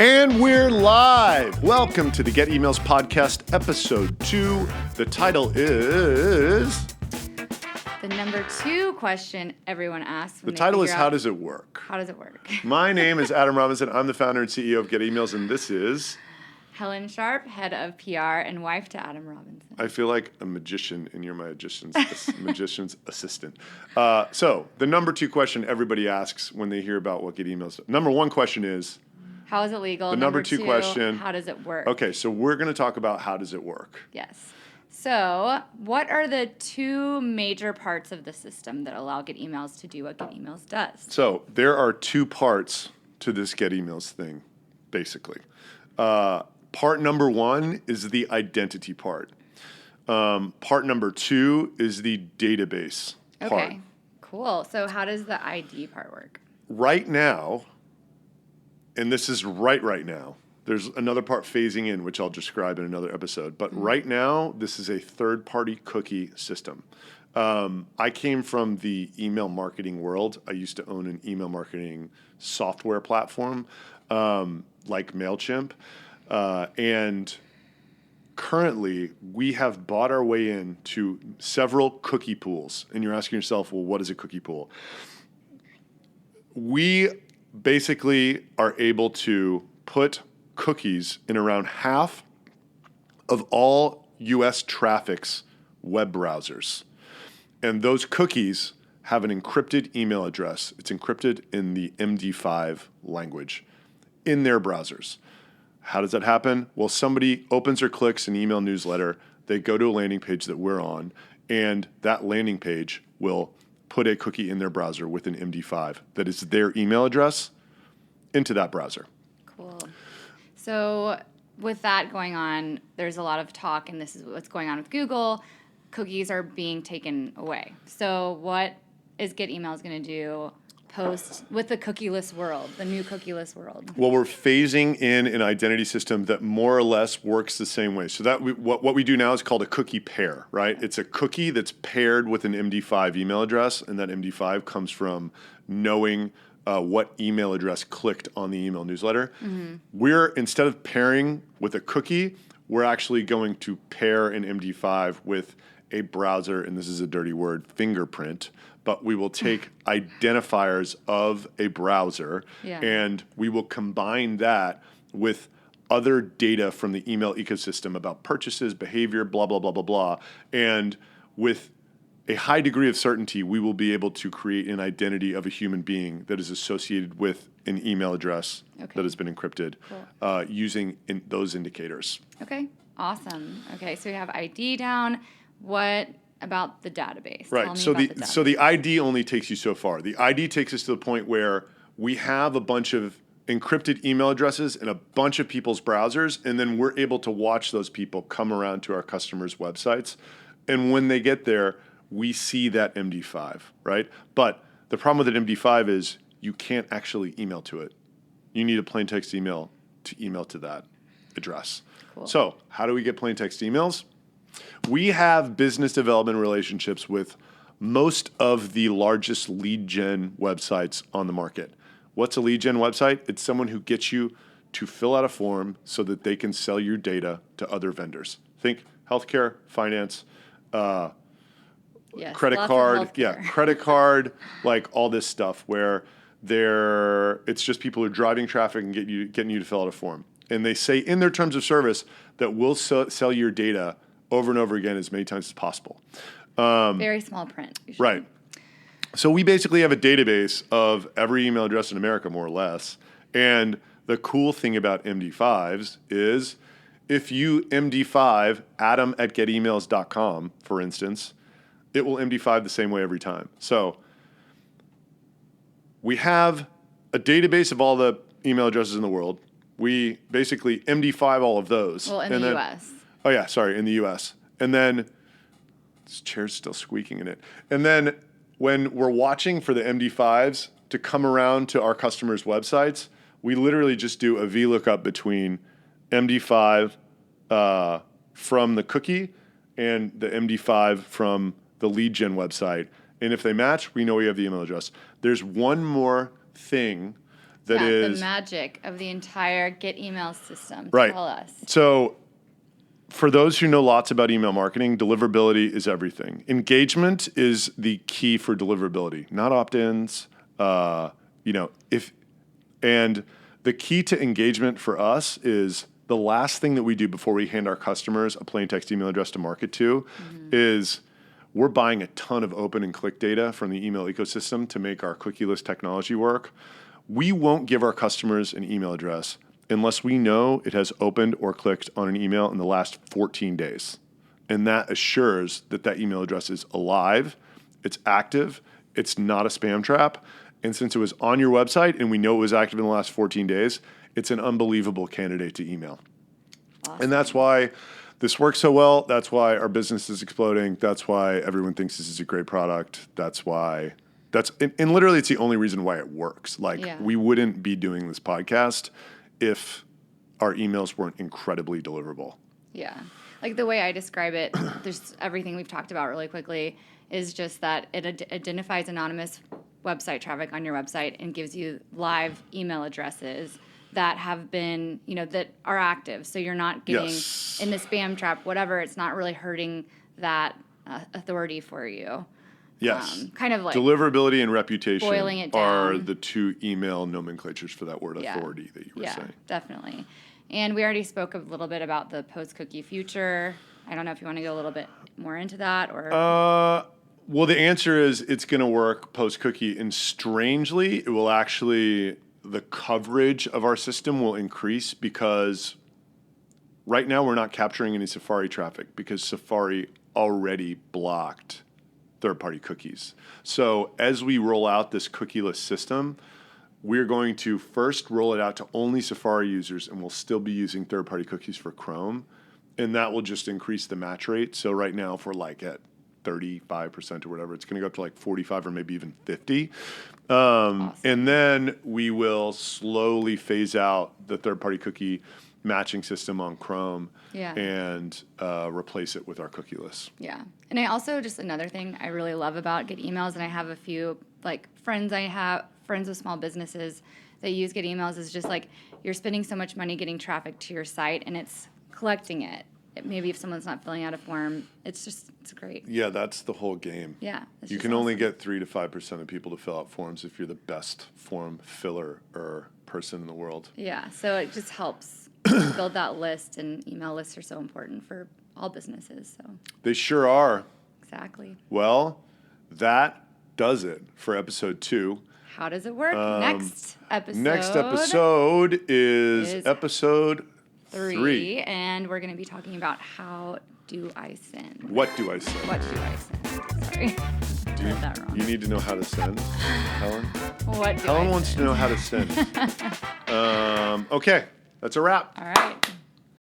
And we're live. Welcome to the Get Emails Podcast, episode 2. The title is... The number 2 question everyone asks. The title is, how does it work? How does it work? My name is Adam Robinson. I'm the founder and CEO of Get Emails, and this is... Helen Sharp, head of PR and wife to Adam Robinson. I feel like a magician, and you're my magician's assistant. So, the number 2 question everybody asks when they hear about what Get Emails... Number 1 question is... How is it legal? The number 2 question... How does it work? Okay, so we're going to talk about how does it work. Yes. So, what are the 2 major parts of the system that allow Get Emails to do what Get Emails does? So, there are 2 parts to this Get Emails thing, basically. Part number 1 is the identity part. Part number 2 is the database part. Okay, cool. So, how does the ID part work? Right now, and this is right now, there's another part phasing in, which I'll describe in another episode. But right now, this is a third-party cookie system. I came from the email marketing world. I used to own an email marketing software platform like MailChimp. And currently, we have bought our way into several cookie pools. And you're asking yourself, well, what is a cookie pool? We basically are able to put cookies in around half of all U.S. traffic's web browsers. And those cookies have an encrypted email address. It's encrypted in the MD5 language in their browsers. How does that happen? Well, somebody opens or clicks an email newsletter. They go to a landing page that we're on, and that landing page will put a cookie in their browser with an MD5 that is their email address into that browser. Cool. So with that going on, there's a lot of talk, and this is what's going on with Google. Cookies are being taken away. So what is Get Emails going to do post with the cookieless world, the new cookieless world? Well, we're phasing in an identity system that more or less works the same way. So that what we do now is called a cookie pair, right? It's a cookie that's paired with an MD5 email address, and that MD5 comes from knowing what email address clicked on the email newsletter. Mm-hmm. We're, instead of pairing with a cookie, we're actually going to pair an MD5 with a browser, and this is a dirty word, fingerprint, but we will take identifiers of a browser, and we will combine that with other data from the email ecosystem about purchases, behavior, blah, blah, blah, blah, blah. And with a high degree of certainty, we will be able to create an identity of a human being that is associated with an email address that has been encrypted using those indicators. Okay, awesome. Okay, so we have ID down. What about the database? Right. So the ID only takes you so far. The ID takes us to the point where we have a bunch of encrypted email addresses in a bunch of people's browsers, and then we're able to watch those people come around to our customers' websites. And when they get there, we see that MD5, right? But the problem with an MD5 is you can't actually email to it. You need a plain text email to email to that address. Cool. So how do we get plain text emails? We have business development relationships with most of the largest lead gen websites on the market. What's a lead gen website? It's someone who gets you to fill out a form so that they can sell your data to other vendors. Think healthcare, finance, credit card, like all this stuff where it's just people who are driving traffic and getting you to fill out a form. And they say in their terms of service that we'll sell your data over and over again as many times as possible. Very small print, usually. Right. So we basically have a database of every email address in America, more or less. And the cool thing about MD5s is if you MD5 adam@getemails.com, for instance, it will MD5 the same way every time. So we have a database of all the email addresses in the world. We basically MD5 all of those. Well, in the U.S. Oh, yeah, sorry, in the U.S. And then, this chair's still squeaking in it. And then when we're watching for the MD5s to come around to our customers' websites, we literally just do a VLOOKUP between MD5 from the cookie and the MD5 from the lead gen website. And if they match, we know we have the email address. There's one more thing that is the magic of the entire Get Email system. right. Tell us. So for those who know lots about email marketing, deliverability is everything. Engagement is the key for deliverability, not opt-ins. And the key to engagement for us is the last thing that we do before we hand our customers a plain text email address to market to is we're buying a ton of open and click data from the email ecosystem to make our cookieless technology work. We won't give our customers an email address unless we know it has opened or clicked on an email in the last 14 days. And that assures that that email address is alive, it's active, it's not a spam trap. And since it was on your website and we know it was active in the last 14 days, it's an unbelievable candidate to email. Awesome. And that's why this works so well. That's why our business is exploding. That's why everyone thinks this is a great product. And literally it's the only reason why it works. We wouldn't be doing this podcast if our emails weren't incredibly deliverable. Yeah. Like the way I describe it, there's everything we've talked about really quickly is just that it identifies anonymous website traffic on your website and gives you live email addresses that have been, that are active. So you're not getting in the spam trap, whatever. It's not really hurting that authority for you. Yes. Kind of like deliverability and reputation boiling it are down. the two email nomenclatures for that word authority that you were saying. Yeah, definitely. And we already spoke a little bit about the post-cookie future. I don't know if you want to go a little bit more into that or... Well, the answer is it's going to work post-cookie, and strangely, it will actually, the coverage of our system will increase because right now we're not capturing any Safari traffic because Safari already blocked third-party cookies. So as we roll out this cookieless system, we're going to first roll it out to only Safari users, and we'll still be using third-party cookies for Chrome, and that will just increase the match rate. So right now, if we're like at 35% or whatever, it's going to go up to like 45 or maybe even 50. Awesome. And then we will slowly phase out the third-party cookie matching system on Chrome and replace it with our cookieless. Yeah. And I also, just another thing I really love about Get Emails, and I have a few friends with small businesses that use Get Emails, is just like you're spending so much money getting traffic to your site and it's collecting it. Maybe if someone's not filling out a form, it's great. Yeah, that's the whole game. Yeah. You can only get 3 to 5% of people to fill out forms if you're the best form filler or person in the world. Yeah, so it just helps build that list, and email lists are so important for all businesses. So They sure are. exactly. Well, that does it for episode 2. How does it work? Next episode is episode 3. And we're going to be talking about how do I send. What do I send? What do I send? Sorry. I read that wrong. You need to know how to send, Helen? What do Helen I wants to know how to send. Okay, that's a wrap. All right.